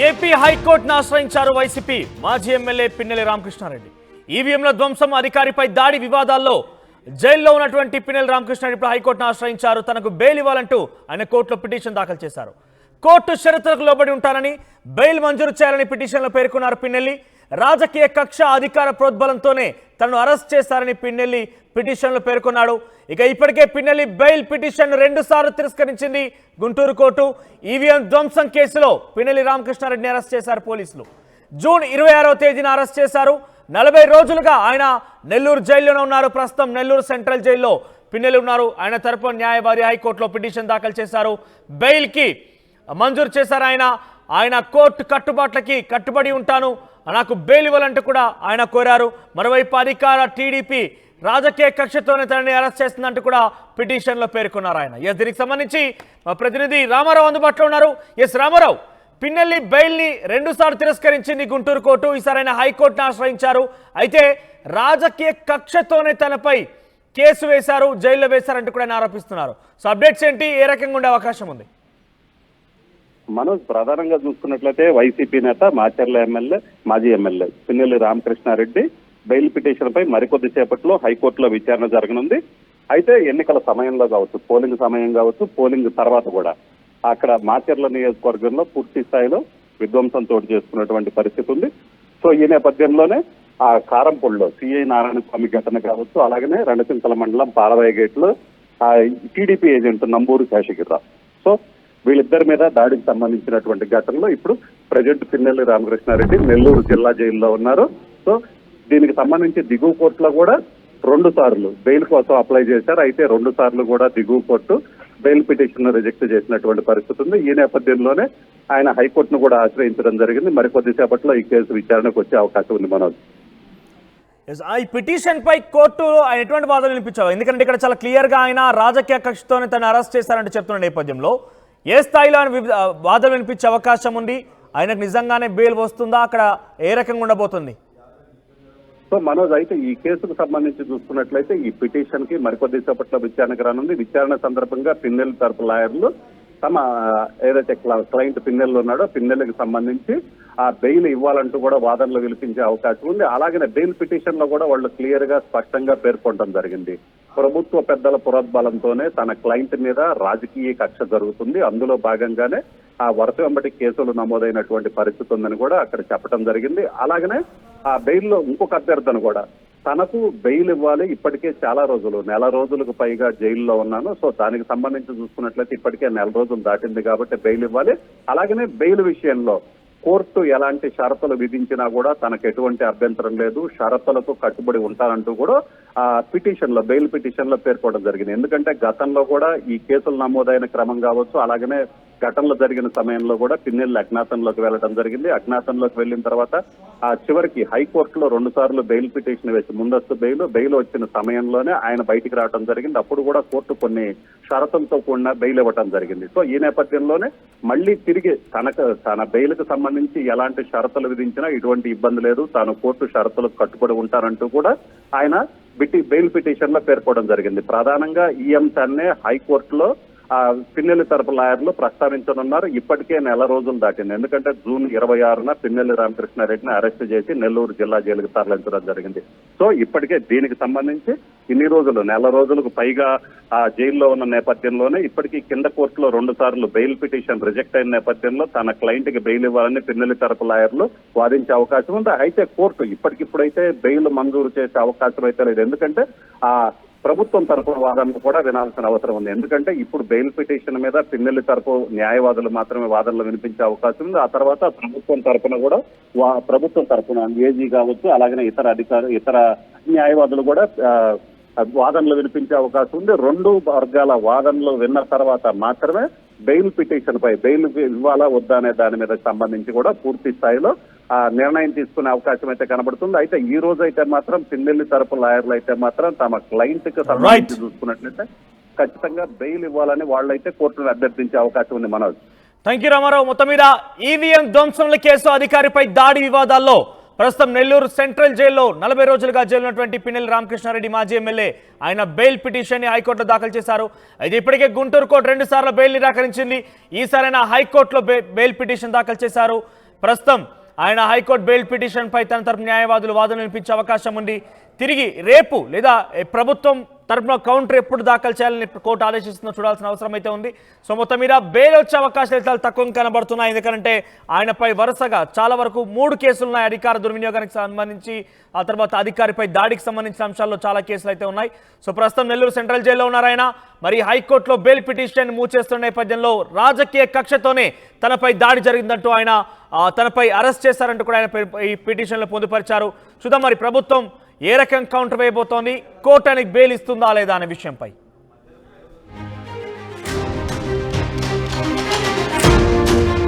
AP హైకోర్టును ఆశ్రయించారు YCP మాజీ ఎమ్మెల్యే పిన్నెల్లి రామకృష్ణారెడ్డి. ఈవీఎంల ధ్వంసం, అధికారిపై దాడి వివాదాల్లో జైల్లో ఉన్నటువంటి పిన్నెల్లి రామకృష్ణారెడ్డి ఇప్పుడు హైకోర్టును ఆశ్రయించారు. తనకు బెయిల్ ఇవ్వాలంటూ ఆయన కోర్టులో పిటిషన్ దాఖలు చేశారు. కోర్టు షరతులకు లోబడి ఉంటానని, బెయిల్ మంజూరు చేయాలని పిటిషన్లో పేర్కొన్నారు పిన్నెల్లి. రాజకీయ కక్ష, అధికార ప్రోద్బలంతోనే తనను అరెస్ట్ చేశారని పిన్నెల్లి పిటిషన్లో పేర్కొన్నాడు. ఇక ఇప్పటికే పిన్నెల్లి బెయిల్ పిటిషన్ 2 సార్లు తిరస్కరించింది గుంటూరు కోర్టు. ఈవీఎం ధ్వంసం కేసులో పిన్నెల్లి రామకృష్ణారెడ్డిని అరెస్ట్ చేశారు పోలీసులు. జూన్ 26వ తేదీన అరెస్ట్ చేశారు. 40 రోజులుగా ఆయన నెల్లూరు జైల్లోనే ఉన్నారు. ప్రస్తుతం నెల్లూరు సెంట్రల్ జైల్లో పిన్నెల్లి ఉన్నారు. ఆయన తరపున న్యాయవాది హైకోర్టులో పిటిషన్ దాఖలు చేశారు. బెయిల్కి మంజూరు చేశారు. ఆయన కోర్టు కట్టుబాట్లకి కట్టుబడి ఉంటాను, నాకు బెయిల్ ఇవ్వాలంటూ కూడా ఆయన కోరారు. మరోవైపు అధికార టీడీపీ రాజకీయ కక్షతోనే తనని అరెస్ట్ చేస్తుందంటూ కూడా పిటిషన్లో పేర్కొన్నారు ఆయన. దీనికి సంబంధించి మా ప్రతినిధి రామారావు అందుబాటులో ఉన్నారు. రామారావు, పిన్నెల్లి బెయిల్ని 2 సార్లు తిరస్కరించింది గుంటూరు కోర్టు. ఈసారి ఆయన హైకోర్టును ఆశ్రయించారు. అయితే రాజకీయ కక్షతోనే తనపై కేసు వేశారు, జైల్లో వేశారంటూ కూడా ఆయన ఆరోపిస్తున్నారు. సో అప్డేట్స్ ఏంటి, ఏ రకంగా ఉండే అవకాశం ఉంది? మనోజ్, ప్రధానంగా చూసుకున్నట్లయితే వైసీపీ నేత మాచర్ల ఎమ్మెల్యే, మాజీ MLA Pinnelli Ramakrishna Reddy bail petition పై మరికొద్ది సేపట్లో హైకోర్టులో విచారణ జరగనుంది. అయితే ఎన్నికల సమయంలో కావచ్చు, పోలింగ్ సమయం కావచ్చు, పోలింగ్ తర్వాత కూడా అక్కడ మాచర్ల నియోజకవర్గంలో పూర్తి స్థాయిలో విధ్వంసం చోటు చేసుకున్నటువంటి పరిస్థితి ఉంది. సో ఈ నేపథ్యంలోనే ఆ కారంపొడిలో సిఐ నారాయణ స్వామి ఘటన కావచ్చు, అలాగనే రెండచింతల మండలం పాలవాయి గేట్లో ఆ TDP agent Namburu Seshagiri Rao, so వీళ్ళిద్దరి మీద దాడికి సంబంధించినటువంటి ఘటనలో ఇప్పుడు ప్రజెంట్ పిన్నెల్లి రామకృష్ణారెడ్డి నెల్లూరు జిల్లా జైల్లో ఉన్నారు. సో దీనికి సంబంధించి దిగువ కోర్టులో కూడా 2 సార్లు బెయిల్ కోసం అప్లై చేశారు. అయితే 2 సార్లు కూడా దిగువ కోర్టు బెయిల్ పిటిషన్ రిజెక్ట్ చేసినటువంటి పరిస్థితి ఉంది. ఈ నేపథ్యంలోనే ఆయన హైకోర్టును కూడా ఆశ్రయించడం జరిగింది. మరికొద్దిసేపట్లో ఈ కేసు విచారణకు వచ్చే అవకాశం ఉంది. మనోజ్, ఈ పిటిషన్ పై కోర్టు ఆయన ఎటువంటి వాదనలు వినిపించావు? ఎందుకంటే ఇక్కడ చాలా క్లియర్ గా ఆయన రాజకీయ కక్షతోనే తను అరెస్ట్ చేశారంటే చెప్తున్న నేపథ్యంలో ఏ స్థాయిలో వాదనలు వినిపించే అవకాశం ఉంది? ఆయనకు నిజంగానే బెయిల్ వస్తుందా? అక్కడ ఏ రకంగా ఉండబోతుంది? సో మనోజ్, అయితే ఈ కేసుకు సంబంధించి చూసుకున్నట్లయితే ఈ పిటిషన్ కి మరికొద్ది సేపట్లో విచారణకు రానుంది. విచారణ సందర్భంగా పిన్నెల్లి తరపు లాయర్లు తమ ఏదైతే క్లయింట్ పిన్నెల్లి ఉన్నాడో పిన్నెల్లికి సంబంధించి ఆ బెయిల్ ఇవ్వాలంటూ కూడా వాదనలు వినిపించే అవకాశం ఉంది. అలాగనే బెయిల్ పిటిషన్ లో కూడా వాళ్ళు క్లియర్ గా స్పష్టంగా పేర్కొనడం జరిగింది. ప్రభుత్వ పెద్దల పురోద్బలంతోనే తన క్లయింట్ మీద రాజకీయ కక్ష జరుగుతుంది, అందులో భాగంగానే ఆ వరుస వెంబటి కేసులు నమోదైనటువంటి పరిస్థితి ఉందని కూడా అక్కడ చెప్పడం జరిగింది. అలాగనే ఆ బెయిల్లో ఇంకొక అభ్యర్థన కూడా తనకు బెయిల్ ఇవ్వాలి, ఇప్పటికే చాలా రోజులు, 1 రోజులకు పైగా జైల్లో ఉన్నాను, సో దానికి సంబంధించి చూసుకున్నట్లయితే ఇప్పటికే 1 రోజులు దాటింది కాబట్టి బెయిల్ ఇవ్వాలి. అలాగనే బెయిల్ విషయంలో కోర్టు ఎలాంటి షరతులు విధించినా కూడా తనకు ఎటువంటి అభ్యంతరం లేదు, షరతులకు కట్టుబడి ఉంటానంటూ కూడా ఆ పిటిషన్ లో, బెయిల్ పిటిషన్ లో పేర్కోవడం జరిగింది. ఎందుకంటే గతంలో కూడా ఈ కేసులు నమోదైన క్రమం కావచ్చు, అలాగనే ఘటనలు జరిగిన సమయంలో కూడా పిన్నెల్లి అజ్ఞాతంలోకి వెళ్ళడం జరిగింది. అజ్ఞాతంలోకి వెళ్ళిన తర్వాత ఆ చివరికి హైకోర్టులో 2 సార్లు బెయిల్ పిటిషన్ వేసి ముందస్తు బెయిల్ వచ్చిన సమయంలోనే ఆయన బయటికి రావడం జరిగింది. అప్పుడు కూడా కోర్టు కొన్ని షరతులతో కూడిన బెయిల్ ఇవ్వడం జరిగింది. సో ఈ నేపథ్యంలోనే మళ్ళీ తిరిగి తన బెయిల్కి సంబంధించి ఎలాంటి షరతులు విధించినా ఎటువంటి ఇబ్బంది లేదు, తాను కోర్టు షరతులకు కట్టుబడి ఉంటారంటూ కూడా ఆయన బెయిల్ పిటిషన్ లో పేర్కోవడం జరిగింది. ప్రధానంగా ఈ అంశాన్నే హైకోర్టులో పిన్నెల్లి తరపు లాయర్లు ప్రస్తావించనున్నారు. ఇప్పటికే 1 రోజులు దాటింది. ఎందుకంటే జూన్ 26న పిన్నెల్లి రామకృష్ణారెడ్డిని అరెస్ట్ చేసి నెల్లూరు జిల్లా జైలుకు తరలించడం జరిగింది. సో ఇప్పటికే దీనికి సంబంధించి ఇన్ని రోజులు, 1 రోజులకు పైగా ఆ జైల్లో ఉన్న నేపథ్యంలోనే ఇప్పటికీ కింద కోర్టులో 2 సార్లు బెయిల్ పిటిషన్ రిజెక్ట్ అయిన నేపథ్యంలో తన క్లయింట్ కి బెయిల్ ఇవ్వాలని పిన్నెల్లి తరపు లాయర్లు వాదించే అవకాశం ఉంది. అయితే కోర్టు ఇప్పటికిప్పుడైతే బెయిల్ మంజూరు చేసే అవకాశం అయితే లేదు. ఎందుకంటే ఆ ప్రభుత్వం తరపున వాదనలు కూడా వినాల్సిన అవసరం ఉంది. ఎందుకంటే ఇప్పుడు బెయిల్ పిటిషన్ మీద పిన్నెల్లి తరపు న్యాయవాదులు మాత్రమే వాదనలు వినిపించే అవకాశం ఉంది. ఆ తర్వాత ప్రభుత్వం తరపున కూడా ప్రభుత్వం తరపున ఏజీ కావచ్చు, అలాగనే ఇతర న్యాయవాదులు కూడా వాదనలు వినిపించే అవకాశం ఉంది. 2 వర్గాల వాదనలు విన్న తర్వాత మాత్రమే బెయిల్ పిటిషన్ పై బెయిల్ ఇవ్వాలా వద్దా అనే దాని మీద సంబంధించి కూడా పూర్తి స్థాయిలో నిర్ణయం తీసుకునే అవకాశం అయితే కనబడుతుంది. అయితే ఈ రోజు అయితే మాత్రం పిన్నెల్లి తరపు లాయర్లు అయితే మాత్రం తమ క్లయింట్ కి సంబంధించి చూసుకున్నట్లయితే ఖచ్చితంగా బెయిల్ ఇవ్వాలని వాళ్ళైతే కోర్టును అభ్యర్థించే అవకాశం ఉంది. Manoj, thank you Ramarao. మొత్తం మీద ఈవీఎం ధ్వంసంల కేసు, అధికారిపై దాడి వివాదాల్లో ప్రస్తుతం నెల్లూరు సెంట్రల్ జైల్లో 40 రోజులుగా జైలు ఉన్నటువంటి పిన్నెల్లి రామకృష్ణారెడ్డి మాజీ ఎమ్మెల్యే ఆయన బెయిల్ పిటిషన్ని హైకోర్టులో దాఖలు చేశారు. అయితే ఇప్పటికే గుంటూరు కోర్టు 2 సార్లు బెయిల్ నిరాకరించింది. ఈసారి ఆయన హైకోర్టులో బెయిల్ పిటిషన్ దాఖలు చేశారు. ప్రస్తుతం ఆయన హైకోర్టు బెయిల్ పిటిషన్ పై తన తరపు న్యాయవాదులు వాదన వినిపించే అవకాశం ఉంది. తిరిగి రేపు లేదా ప్రభుత్వం తరపున కౌంటర్ ఎప్పుడు దాఖలు చేయాలని కోర్టు ఆదేశిస్తుందో చూడాల్సిన అవసరం అయితే ఉంది. సో మొత్తం మీద బెయిల్ వచ్చే అవకాశాలు చాలా తక్కువ కనబడుతున్నాయి. ఎందుకంటే ఆయనపై వరుసగా చాలా వరకు 3 కేసులు ఉన్నాయి. అధికార దుర్వినియోగానికి సంబంధించి, ఆ తర్వాత అధికారిపై దాడికి సంబంధించిన అంశాల్లో చాలా కేసులు అయితే ఉన్నాయి. సో ప్రస్తుతం నెల్లూరు సెంట్రల్ జైల్లో ఉన్నారు ఆయన. మరి హైకోర్టులో బెయిల్ పిటిషన్ మూవ్ చేస్తున్న నేపథ్యంలో రాజకీయ కక్షతోనే తనపై దాడి జరిగిందంటూ ఆయన తనపై అరెస్ట్ చేశారంటూ కూడా ఆయన ఈ పిటిషన్లో పొందుపరిచారు. చూద్దాం మరి ప్రభుత్వం ఏ రకం కౌంటర్ వేయబోతోంది, కోర్టు ఆయనకు బెయిల్ ఇస్తుందా లేదా అనే విషయంపై.